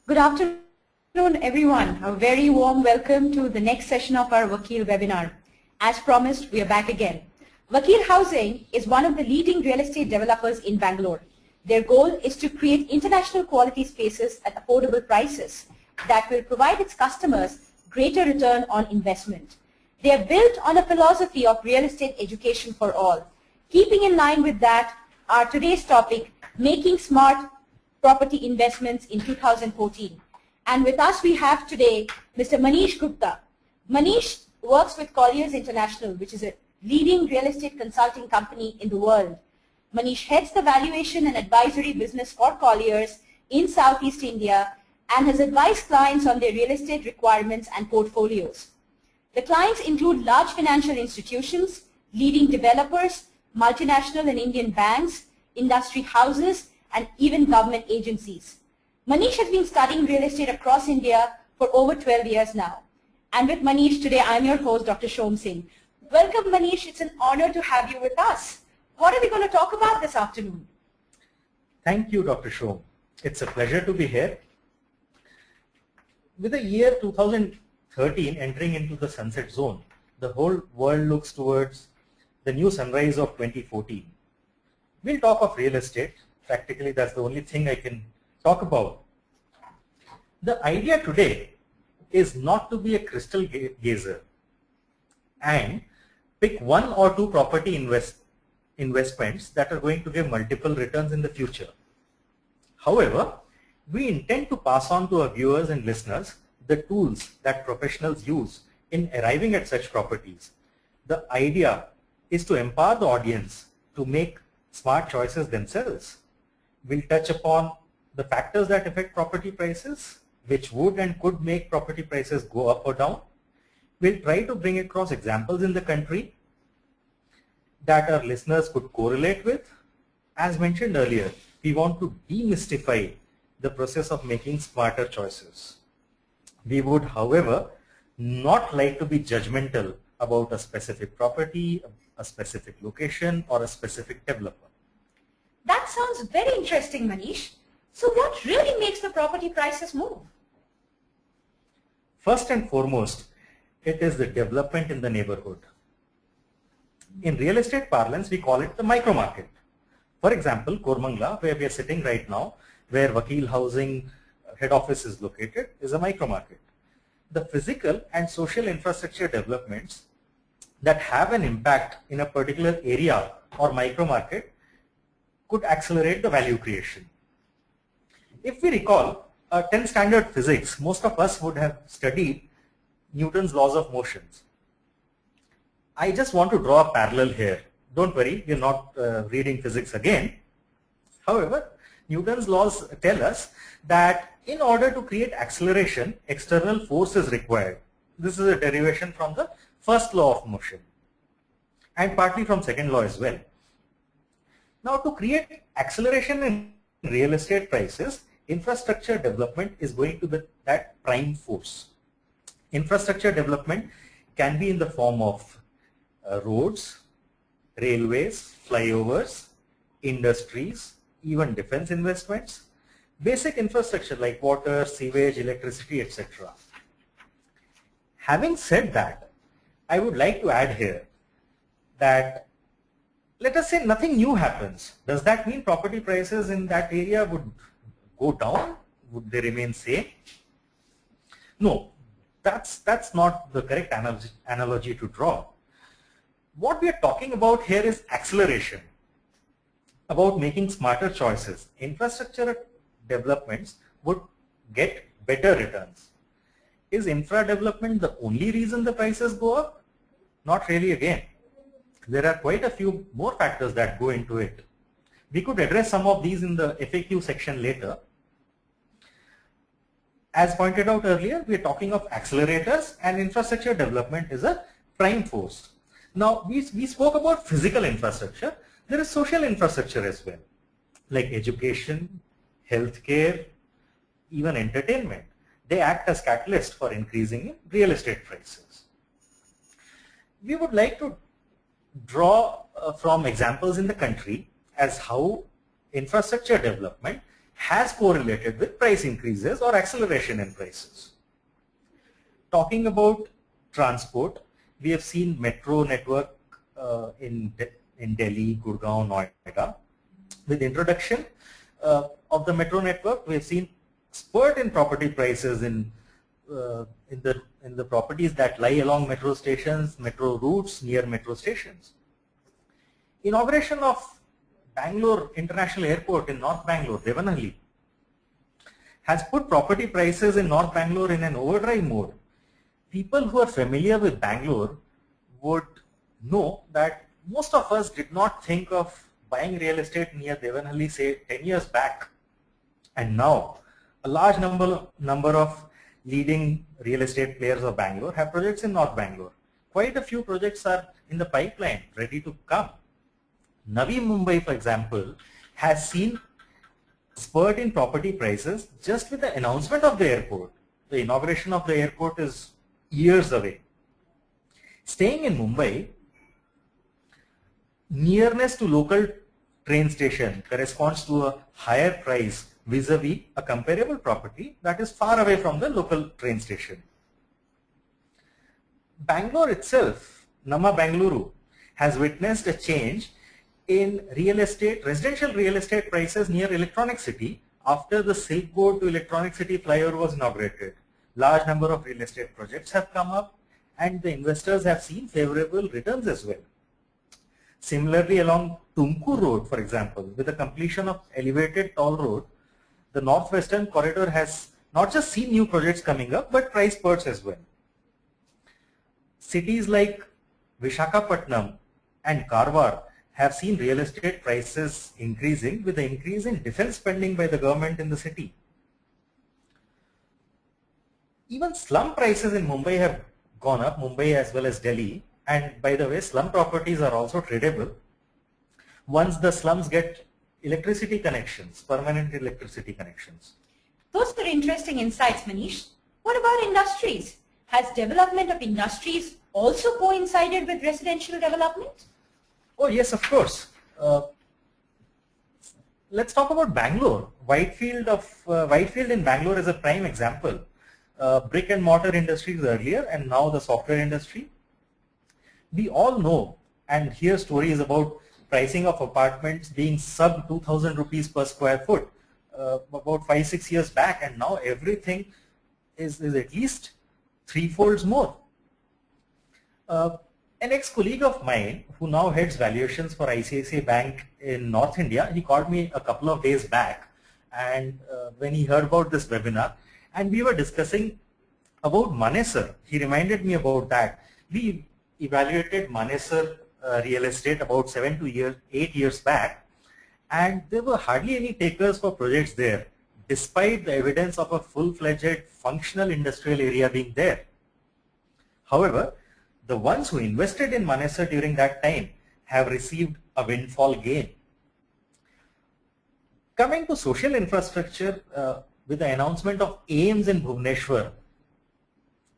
Good afternoon, everyone. A very warm welcome to the next session of our Vakil webinar. As promised, we are back again. Vakil Housing is one of the leading real estate developers in Bangalore. Their goal is to create international quality spaces at affordable prices that will provide its customers greater return on investment. They are built on a philosophy of real estate education for all. Keeping in line with that, our today's topic, making smart property investments in 2014. And with us we have today Mr. Manish Gupta. Manish works with Colliers International, which is a leading real estate consulting company in the world. Manish heads the valuation and advisory business for Colliers in Southeast India and has advised clients on their real estate requirements and portfolios. The clients include large financial institutions, leading developers, multinational and Indian banks, industry houses, and even government agencies. Manish has been studying real estate across India for over 12 years now. And with Manish today, I'm your host, Dr. Shom Singh. Welcome, Manish. It's an honor to have you with us. What are we going to talk about this afternoon? Thank you, Dr. Shom. It's a pleasure to be here. With the year 2013 entering into the sunset zone, the whole world looks towards the new sunrise of 2014. We'll talk of real estate. Practically, that's the only thing I can talk about. The idea today is not to be a crystal gazer and pick one or two property investments that are going to give multiple returns in the future. However, we intend to pass on to our viewers and listeners the tools that professionals use in arriving at such properties. The idea is to empower the audience to make smart choices themselves. We'll touch upon the factors that affect property prices, which would and could make property prices go up or down. We'll try to bring across examples in the country that our listeners could correlate with. As mentioned earlier, we want to demystify the process of making smarter choices. We would, however, not like to be judgmental about a specific property, a specific location, or a specific developer. That sounds very interesting, Manish. So what really makes the property prices move? First and foremost, it is the development in the neighborhood. In real estate parlance, we call it the micro market. For example, Koramangala, where we are sitting right now, where Vakil Housing head office is located, is a micro market. The physical and social infrastructure developments that have an impact in a particular area or micro market could accelerate the value creation. If we recall 10th standard physics, most of us would have studied Newton's laws of motions. I just want to draw a parallel here. Don't worry, we're not reading physics again. However, Newton's laws tell us that in order to create acceleration, external force is required. This is a derivation from the first law of motion and partly from second law as well. Now, to create acceleration in real estate prices, infrastructure development is going to be that prime force. Infrastructure development can be in the form of roads, railways, flyovers, industries, even defense investments, basic infrastructure like water, sewage, electricity, etc. Having said that, I would like to add here that let us say nothing new happens. Does that mean property prices in that area would go down? Would they remain same? No, that's not the correct analogy to draw. What we are talking about here is acceleration, about making smarter choices. Infrastructure developments would get better returns. Is infra development the only reason the prices go up? Not really again. There are quite a few more factors that go into it. We could address some of these in the FAQ section later. As pointed out earlier, we are talking of accelerators, and infrastructure development is a prime force. Now, we spoke about physical infrastructure. There is social infrastructure as well, like education, healthcare, even entertainment. They act as catalysts for increasing real estate prices. We would like to draw from examples in the country as how infrastructure development has correlated with price increases or acceleration in prices. Talking about transport, we have seen metro network in Delhi, Gurgaon, Noida. With introduction of the metro network, we have seen spurt in property prices in the properties that lie along metro stations, metro routes near metro stations. Inauguration of Bangalore International Airport in North Bangalore, Devanahalli, has put property prices in North Bangalore in an overdrive mode. People who are familiar with Bangalore would know that most of us did not think of buying real estate near Devanahalli, say 10 years back. And now, a large number of leading real estate players of Bangalore have projects in North Bangalore. Quite a few projects are in the pipeline, ready to come. Navi Mumbai, for example, has seen spurt in property prices just with the announcement of the airport. The inauguration of the airport is years away. Staying in Mumbai, nearness to local train station corresponds to a higher price vis-a-vis a comparable property that is far away from the local train station. Bangalore itself, Nama Bengaluru, has witnessed a change in residential real estate prices near Electronic City after the Silk Board to Electronic City flyover was inaugurated. Large number of real estate projects have come up and the investors have seen favorable returns as well. Similarly, along Tumkur Road, for example, with the completion of elevated toll road, the northwestern corridor has not just seen new projects coming up, but price spurts as well. Cities like Vishakhapatnam and Karwar have seen real estate prices increasing with the increase in defense spending by the government in the city. Even slum prices in Mumbai have gone up, Mumbai as well as Delhi. And by the way, slum properties are also tradable once the slums get electricity connections, permanent electricity connections. Those are interesting insights, Manish. What about industries? Has development of industries also coincided with residential development? Oh yes, of course. Let's talk about Bangalore. Whitefield in Bangalore is a prime example. Brick and mortar industries earlier and now the software industry. We all know and hear stories about pricing of apartments being sub 2,000 rupees per square foot about 5-6 years back, and now everything is at least threefolds more. An ex-colleague of mine who now heads valuations for ICICI Bank in North India, he called me a couple of days back, and when he heard about this webinar and we were discussing about Manesar, he reminded me about that. We evaluated Manesar real estate about 7 to 8 years back, and there were hardly any takers for projects there, despite the evidence of a full-fledged functional industrial area being there. However, the ones who invested in Manesar during that time have received a windfall gain. Coming to social infrastructure, with the announcement of AIIMS in Bhubaneswar,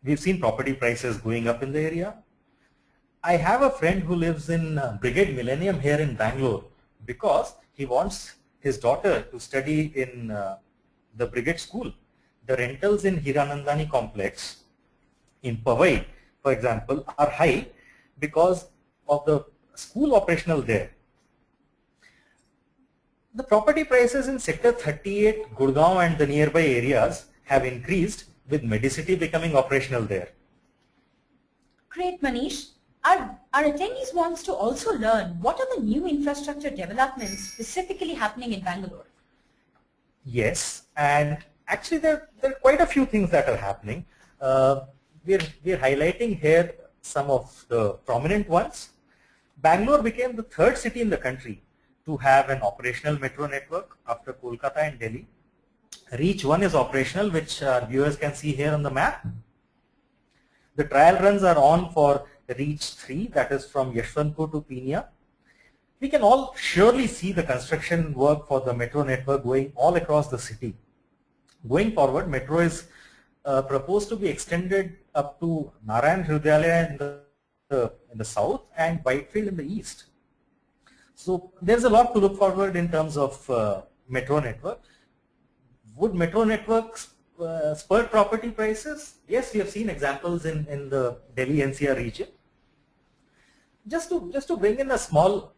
we've seen property prices going up in the area. I have a friend who lives in Brigade Millennium here in Bangalore because he wants his daughter to study in the Brigade School. The rentals in Hiranandani complex in Powai, for example, are high because of the school operational there. The property prices in Sector 38, Gurgaon and the nearby areas have increased with Medicity becoming operational there. Great, Manish. Our attendees wants to also learn what are the new infrastructure developments specifically happening in Bangalore. Yes, and actually there are quite a few things that are happening. We're highlighting here some of the prominent ones. Bangalore became the third city in the country to have an operational metro network after Kolkata and Delhi. Reach 1 is operational, which viewers can see here on the map. The trial runs are on for Reach 3, that is from Yeshwantpur to Peenya. We can all surely see the construction work for the metro network going all across the city. Going forward, metro is proposed to be extended up to Narayan Hridayalaya in the south and Whitefield in the east. So there's a lot to look forward in terms of metro network. Would metro networks spur property prices? Yes, we have seen examples in the Delhi NCR region. Just to bring in a small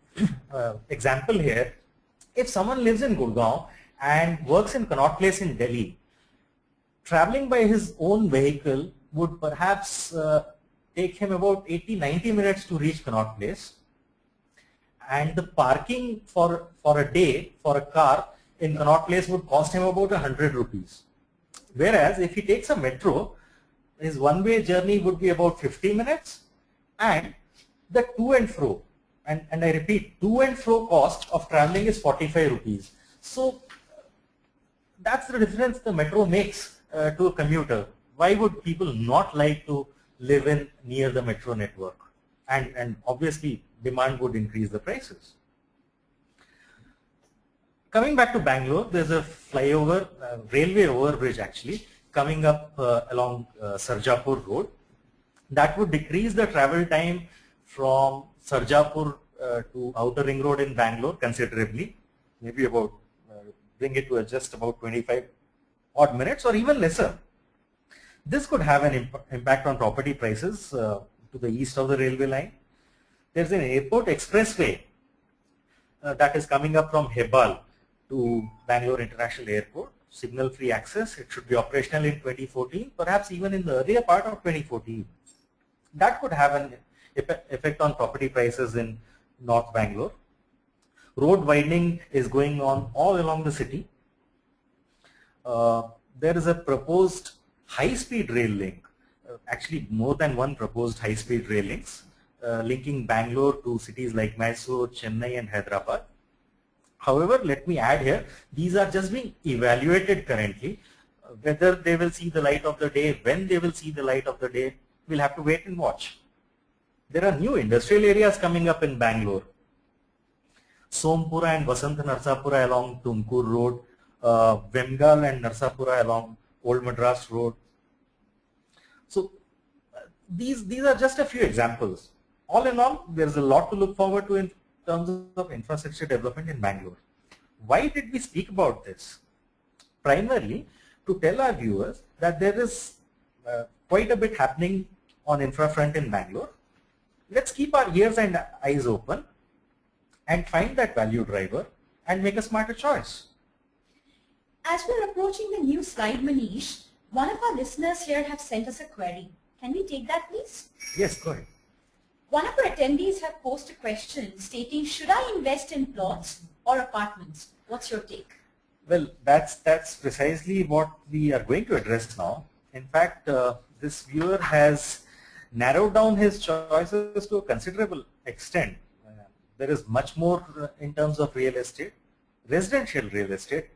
example here, if someone lives in Gurgaon and works in Connaught Place in Delhi, traveling by his own vehicle would perhaps take him about 80-90 minutes to reach Connaught Place, and the parking for a day for a car in Connaught Place would cost him about 100 rupees. Whereas if he takes a metro, his one-way journey would be about 50 minutes, and the to and fro, and I repeat, to and fro cost of traveling is 45 rupees. So that's the difference the metro makes to a commuter. Why would people not like to live in near the metro network? And obviously demand would increase the prices. Coming back to Bangalore, there's a flyover, railway overbridge actually, coming up along Sarjapur Road. That would decrease the travel time from Sarjapur to Outer Ring Road in Bangalore considerably, maybe about, bring it to just about 25 odd minutes or even lesser. This could have an impact on property prices to the east of the railway line. There's an airport expressway that is coming up from Hebbal to Bangalore International Airport. Signal-free access. It should be operational in 2014, perhaps even in the earlier part of 2014. That could have an effect on property prices in North Bangalore. Road widening is going on all along the city. There is a proposed high-speed rail link, actually more than one proposed high-speed rail links, linking Bangalore to cities like Mysore, Chennai and Hyderabad. However, let me add here, these are just being evaluated currently. Whether they will see the light of the day, when they will see the light of the day, we'll have to wait and watch. There are new industrial areas coming up in Bangalore. Sompura and Vasant Narsapura along Tumkur Road, Vemgal and Narsapura along Old Madras Road. So these are just a few examples. All in all, there's a lot to look forward to in terms of infrastructure development in Bangalore. Why did we speak about this? Primarily to tell our viewers that there is quite a bit happening on infra front in Bangalore. Let's keep our ears and eyes open and find that value driver and make a smarter choice. As we're approaching the new slide, Manish, one of our listeners here have sent us a query. Can we take that, please? Yes, go ahead. One of our attendees have posed a question stating, should I invest in plots or apartments? What's your take? Well, that's precisely what we are going to address now. In fact, this viewer has narrowed down his choices to a considerable extent. There is much more in terms of real estate, residential real estate,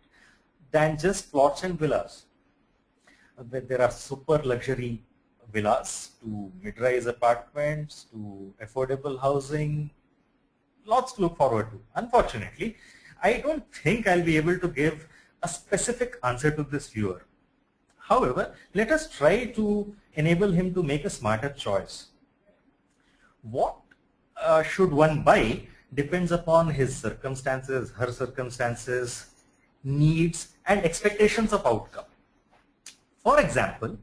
than just plots and villas. There are super luxury villas to mid-rise apartments to affordable housing, lots to look forward to. Unfortunately, I don't think I'll be able to give a specific answer to this viewer. However, let us try to enable him to make a smarter choice. What should one buy depends upon his circumstances, her circumstances, needs and expectations of outcome. For example,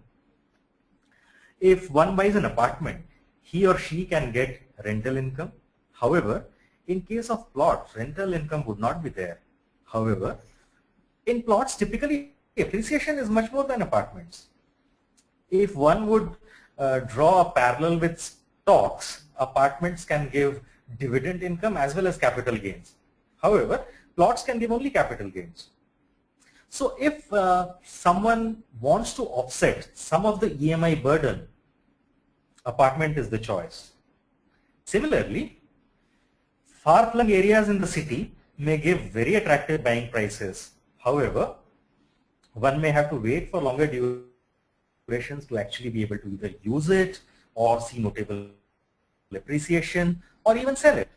if one buys an apartment, he or she can get rental income. However, in case of plots, rental income would not be there. However, in plots, typically appreciation is much more than apartments. If one would draw a parallel with stocks, apartments can give dividend income as well as capital gains. However, plots can give only capital gains. So if someone wants to offset some of the EMI burden, apartment is the choice. Similarly, far-flung areas in the city may give very attractive buying prices. However, one may have to wait for longer durations to actually be able to either use it or see notable appreciation or even sell it.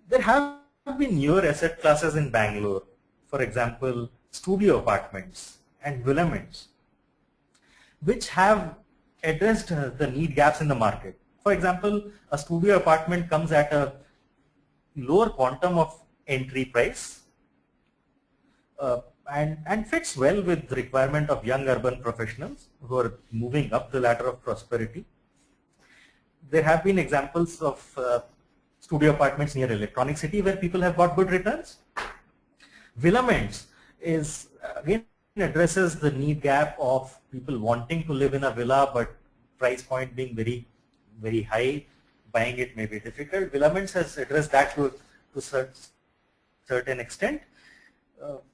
There have been newer asset classes in Bangalore, for example, studio apartments and villaments, which have addressed the need gaps in the market. For example, a studio apartment comes at a lower quantum of entry price and fits well with the requirement of young urban professionals who are moving up the ladder of prosperity. There have been examples of studio apartments near Electronic City where people have got good returns. Villaments is again addresses the need gap of people wanting to live in a villa but price point being very high. Buying it may be difficult. Villaments has addressed that to certain extent.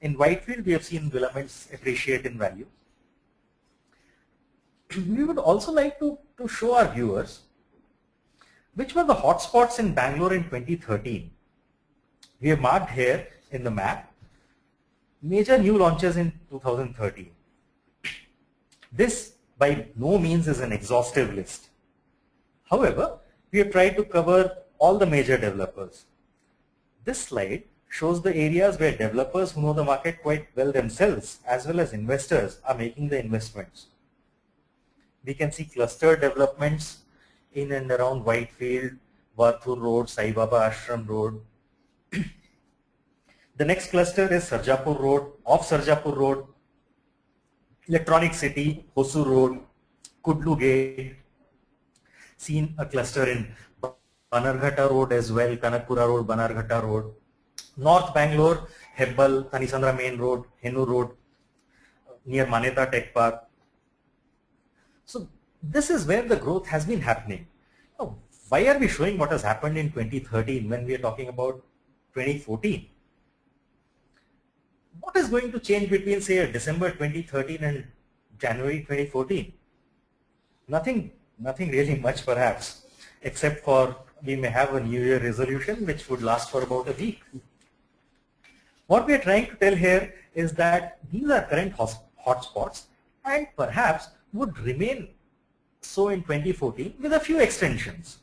In Whitefield, we have seen Villaments appreciate in value. We would also like to show our viewers which were the hotspots in Bangalore in 2013. We have marked here in the map major new launches in 2013. This by no means is an exhaustive list. However, we have tried to cover all the major developers. This slide shows the areas where developers who know the market quite well themselves as well as investors are making the investments. We can see cluster developments in and around Whitefield, Varthur Road, Sai Baba Ashram Road. The next cluster is Sarjapur Road, off Sarjapur Road, Electronic City, Hosur Road, Kudlu Gate. Seen a cluster in Banarghata Road as well, Kanakpura Road, Banarghata Road. North Bangalore, Hebbal, Tanisandra Main Road, Henu Road, near Maneta Tech Park. So this is where the growth has been happening. Now, why are we showing what has happened in 2013 when we are talking about 2014? What is going to change between, say, December 2013 and January 2014? Nothing really much perhaps, except for we may have a New Year resolution which would last for about a week. What we are trying to tell here is that these are current hotspots and perhaps would remain so in 2014 with a few extensions.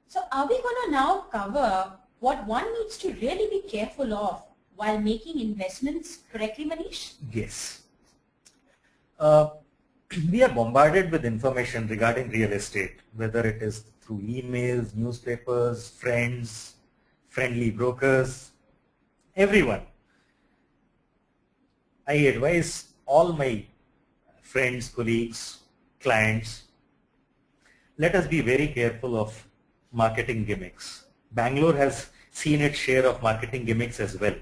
So are we going to now cover what one needs to really be careful of while making investments correctly, Manish? Yes. We are bombarded with information regarding real estate, whether it is through emails, newspapers, friends, friendly brokers, everyone. I advise all my friends, colleagues, clients, let us be very careful of marketing gimmicks. Bangalore has seen its share of marketing gimmicks as well.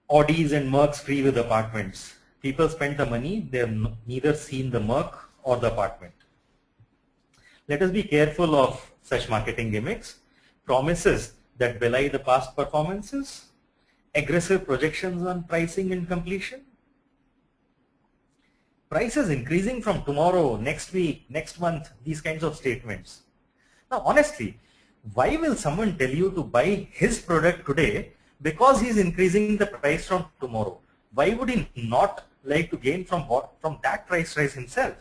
Audis and Mercs free with apartments. People spend the money, they have neither seen the Merc or the apartment. Let us be careful of such marketing gimmicks, promises that belie the past performances, aggressive projections on pricing and completion, prices increasing from tomorrow, next week, next month, these kinds of statements. Now honestly, why will someone tell you to buy his product today because he is increasing the price from tomorrow? Why would he not like to gain from that price rise himself?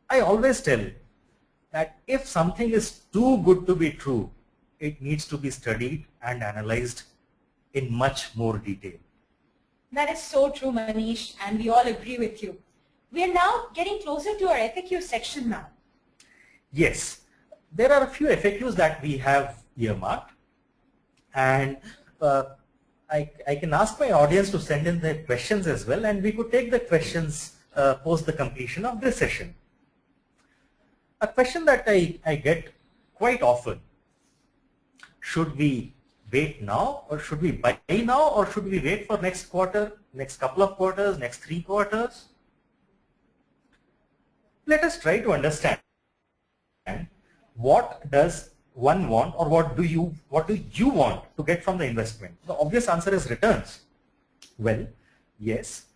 I always tell that if something is too good to be true, it needs to be studied and analyzed in much more detail. That is so true, Manish, and we all agree with you. We are now getting closer to our FAQ section now. Yes, there are a few FAQs that we have earmarked, and I can ask my audience to send in their questions as well, and we could take the questions post the completion of this session. A question that I get quite often: should we wait now, or should we buy now, or should we wait for next quarter, next couple of quarters, next 3 quarters? Let us try to understand what does one want, or what do you want to get from the investment? The obvious answer is returns. Well, yes.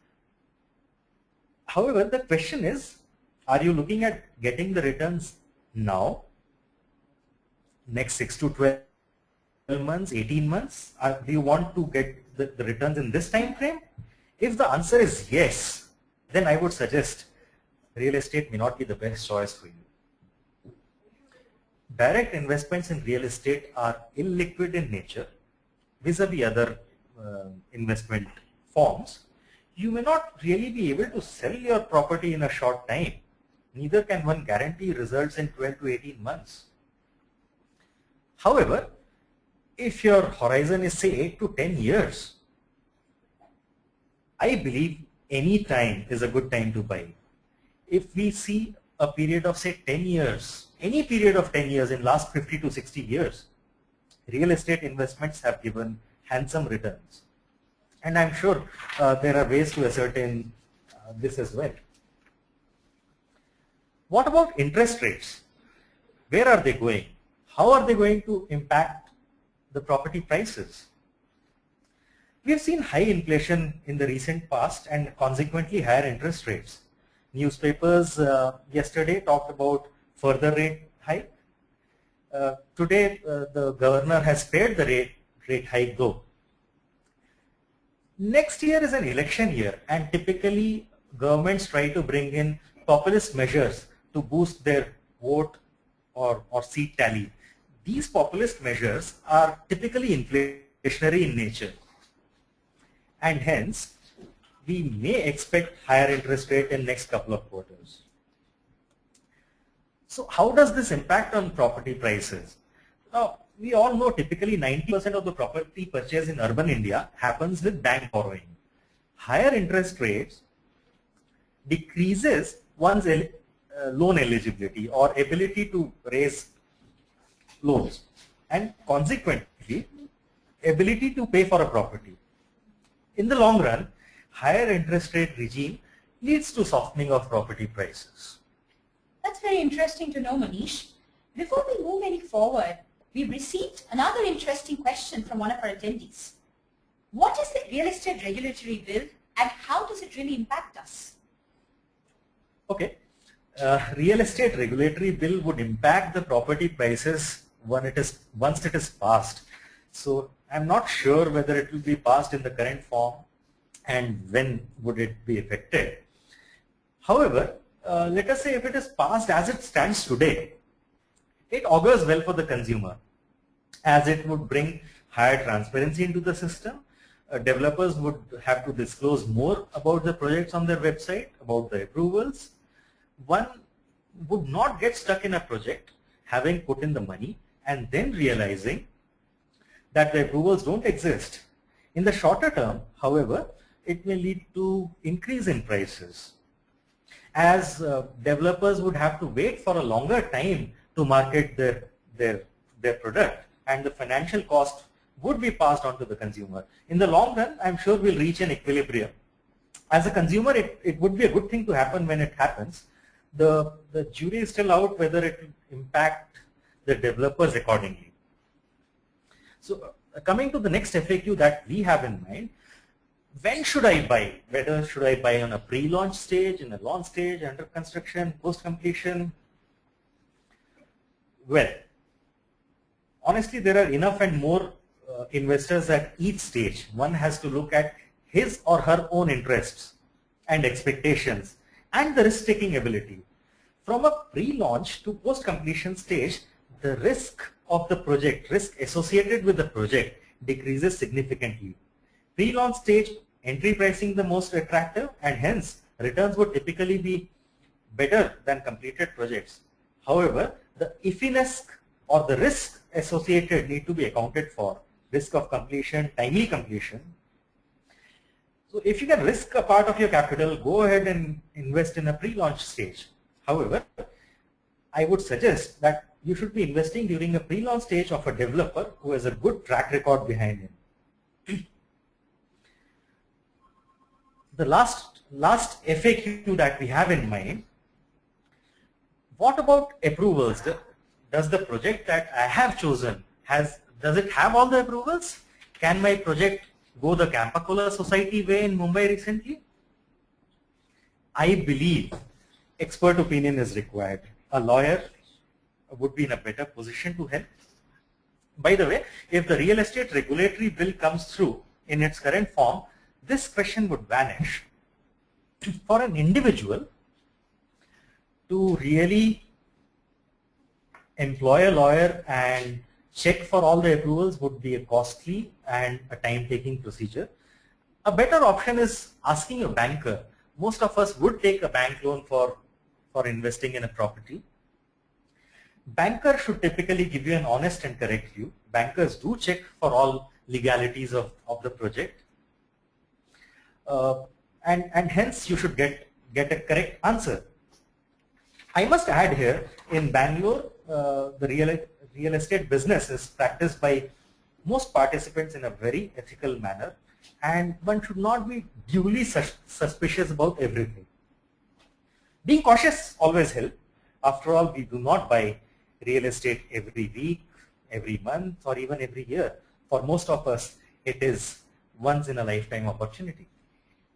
However, the question is, are you looking at getting the returns now, next 6 to 12 months, 18 months? Do you want to get the returns in this time frame? If the answer is yes, then I would suggest real estate may not be the best choice for you. Direct investments in real estate are illiquid in nature vis-a-vis other investment forms. You may not really be able to sell your property in a short time. Neither can one guarantee results in 12 to 18 months. However, if your horizon is say 8 to 10 years, I believe any time is a good time to buy. If we see a period of say 10 years, any period of 10 years in last 50 to 60 years, real estate investments have given handsome returns. And I'm sure there are ways to ascertain this as well. What about interest rates? Where are they going? How are they going to impact the property prices? We have seen high inflation in the recent past and consequently higher interest rates. Newspapers yesterday talked about further rate hike. Today the governor has spared the rate hike though. Next year is an election year and typically governments try to bring in populist measures to boost their vote or seat tally. These populist measures are typically inflationary in nature, and hence we may expect higher interest rate in next couple of quarters. So how does this impact on property prices? Now, we all know typically 90% of the property purchase in urban India happens with bank borrowing. Higher interest rates decreases one's loan eligibility or ability to raise loans, and consequently ability to pay for a property. In the long run, higher interest rate regime leads to softening of property prices. That's very interesting to know, Manish. Before we move any forward, we've received another interesting question from one of our attendees. What is the real estate regulatory bill and how does it really impact us? Okay, real estate regulatory bill would impact the property prices once it is passed. So I'm not sure whether it will be passed in the current form and when would it be effective. However, let us say if it is passed as it stands today, it augurs well for the consumer as it would bring higher transparency into the system. Developers would have to disclose more about the projects on their website, about the approvals. One would not get stuck in a project having put in the money and then realizing that the approvals don't exist. In the shorter term, however, it may lead to increase in prices, as developers would have to wait for a longer time to market their product, and the financial cost would be passed on to the consumer. In the long run, I'm sure we'll reach an equilibrium. As a consumer, it would be a good thing to happen when it happens. The jury is still out whether it will impact the developers accordingly. So coming to the next FAQ that we have in mind, when should I buy? Whether should I buy on a pre-launch stage, in a launch stage, under construction, post-completion? Well, honestly, there are enough and more investors at each stage. One has to look at his or her own interests and expectations and the risk-taking ability. From a pre-launch to post-completion stage, the risk of the project, risk associated with the project, decreases significantly. Pre-launch stage, entry pricing the most attractive, and hence returns would typically be better than completed projects. However, the iffiness or the risk associated need to be accounted for. Risk of completion, timely completion. So if you can risk a part of your capital, go ahead and invest in a pre-launch stage. However, I would suggest that you should be investing during a pre-launch stage of a developer who has a good track record behind him. The last FAQ that we have in mind, what about approvals? Does the project that I have chosen, does it have all the approvals? Can my project go the Campacola Society way in Mumbai recently? I believe expert opinion is required. A lawyer would be in a better position to help. By the way, if the real estate regulatory bill comes through in its current form, this question would vanish. For an individual to really employ a lawyer and check for all the approvals would be a costly and a time-taking procedure. A better option is asking a banker. Most of us would take a bank loan for investing in a property. Banker should typically give you an honest and correct view. Bankers do check for all legalities of the project. And hence you should get a correct answer. I must add here, in Bangalore, the real estate business is practiced by most participants in a very ethical manner, and one should not be duly suspicious about everything. Being cautious always helps. After all, we do not buy real estate every week, every month, or even every year. For most of us, it is once in a lifetime opportunity.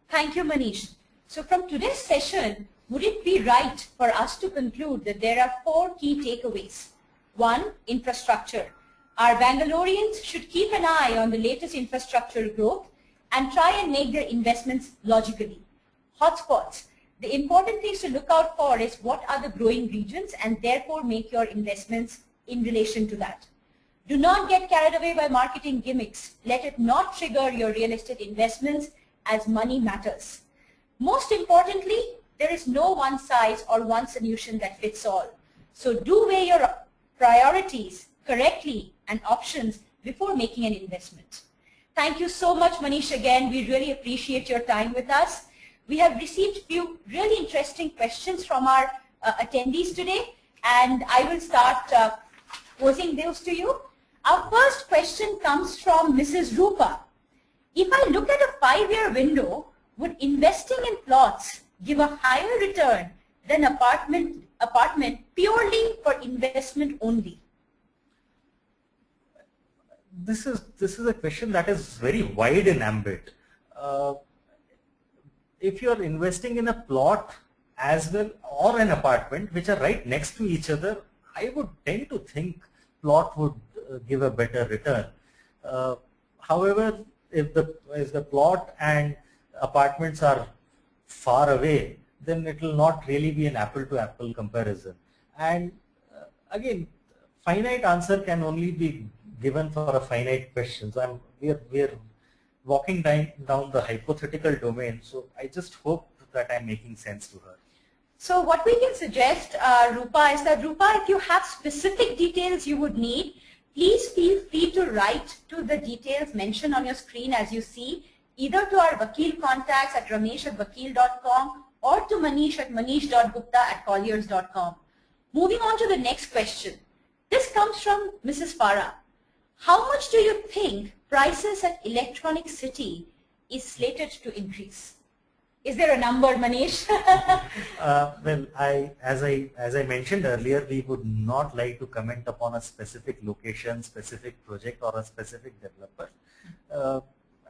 Thank you, Manish. So from today's session, would it be right for us to conclude that there are 4 key takeaways? 1, infrastructure. Our Bangaloreans should keep an eye on the latest infrastructure growth and try and make their investments logically. Hotspots. The important things to look out for is what are the growing regions, and therefore make your investments in relation to that. Do not get carried away by marketing gimmicks. Let it not trigger your real estate investments, as money matters. Most importantly, there is no one size or one solution that fits all. So do weigh your priorities correctly and options before making an investment. Thank you so much, Manish, again. We really appreciate your time with us. We have received a few really interesting questions from our attendees today, and I will start posing those to you. Our first question comes from Mrs. Rupa. If I look at a 5-year window, would investing in plots give a higher return than apartment purely for investment only? This is a question that is very wide in ambit. If you are investing in a plot as well or an apartment which are right next to each other, I would tend to think plot would give a better return. However, if the plot and apartments are far away, then it will not really be an apple-to-apple comparison. And again, finite answer can only be given for a finite question. So we're walking down the hypothetical domain. So I just hope that I'm making sense to her. So what we can suggest, Rupa, is that if you have specific details you would need, please feel free to write to the details mentioned on your screen as you see, either to our Vakil contacts at ramesh@vakil.com or to Manish at manish.gupta@colliers.com. Moving on to the next question. This comes from Mrs. Farah. How much do you think prices at Electronic City is slated to increase? Is there a number, Manish? Well, as I mentioned earlier, we would not like to comment upon a specific location, specific project, or a specific developer,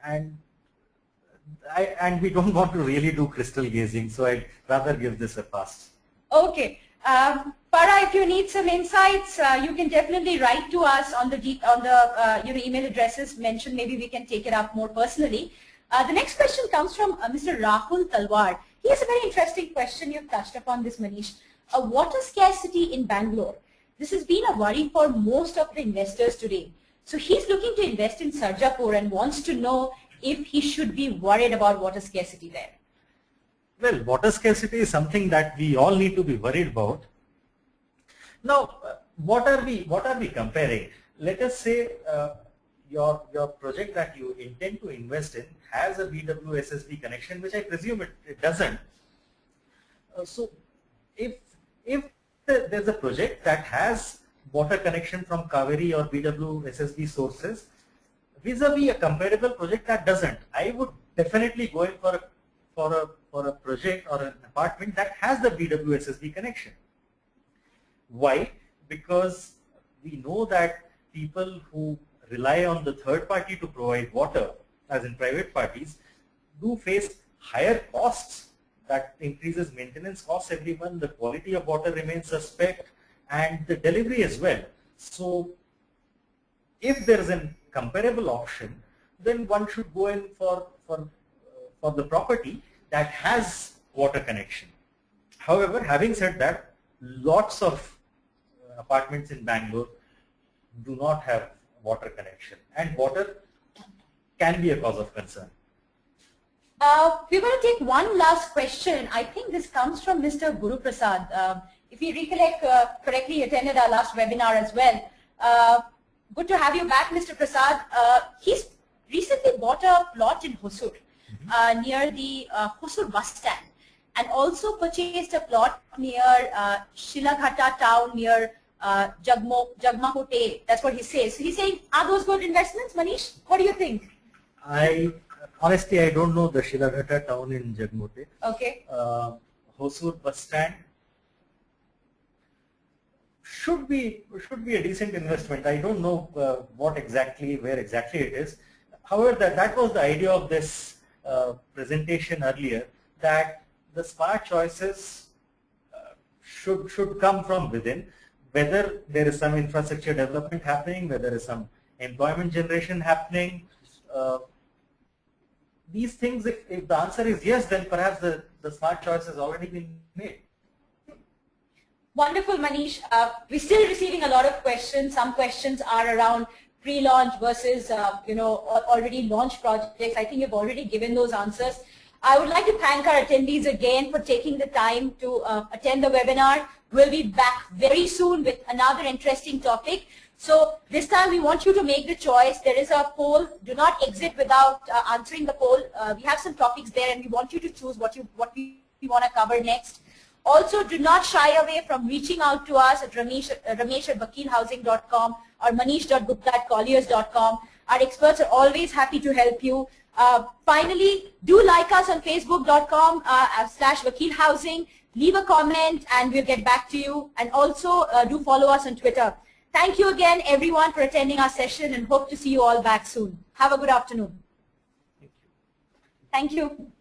and we don't want to really do crystal gazing. So I'd rather give this a pass. Okay. Farah, if you need some insights, you can definitely write to us on the email addresses mentioned. Maybe we can take it up more personally. The next question comes from Mr. Rahul Talwar. He has a very interesting question. You've touched upon this, Manish. A water scarcity in Bangalore. This has been a worry for most of the investors today. So he's looking to invest in Sarjapur and wants to know if he should be worried about water scarcity there. Well, water scarcity is something that we all need to be worried about. Now, what are we comparing? Let us say your project that you intend to invest in has a BWSSB connection, which I presume it doesn't. So, if there's a project that has water connection from Kaveri or BWSSB sources, vis-a-vis a comparable project that doesn't, I would definitely go in for a project or an apartment that has the BWSSB connection. Why? Because we know that people who rely on the third party to provide water, as in private parties, do face higher costs. That increases maintenance costs every month, the quality of water remains suspect, and the delivery as well. So if there is a comparable option, then one should go in for the property that has water connection. However, having said that, lots of apartments in Bangalore do not have water connection, and water can be a cause of concern. We're going to take one last question. I think this comes from Mr. Guru Prasad. if you recollect correctly, he attended our last webinar as well. Good to have you back, Mr. Prasad. He's recently bought a plot in Hosur, near the Hosur bus stand, and also purchased a plot near Shilaghata town, near Jagmahote. That's what he says. So he's saying, are those good investments, Manish? What do you think? Honestly, I don't know the Shilaghata town in Jagmote. Okay. Hosur bus stand should be a decent investment. I don't know where exactly it is. However, that was the idea of this presentation earlier, that the smart choices should come from within. Whether there is some infrastructure development happening, whether there is some employment generation happening, these things, if the answer is yes, then perhaps the smart choice has already been made. Wonderful, Manish. We're still receiving a lot of questions. Some questions are around pre-launch versus already launched projects. I think you've already given those answers. I would like to thank our attendees again for taking the time to attend the webinar. We'll be back very soon with another interesting topic. So this time we want you to make the choice. There is a poll. Do not exit without answering the poll. We have some topics there, and we want you to choose what we want to cover next. Also, do not shy away from reaching out to us at ramesh@vakilhousing.com or manish.gupta@colliers.com. Our experts are always happy to help you. Finally, do like us on facebook.com/vakilhousing. Leave a comment and we'll get back to you. And also do follow us on Twitter. Thank you again, everyone, for attending our session, and hope to see you all back soon. Have a good afternoon. Thank you. Thank you.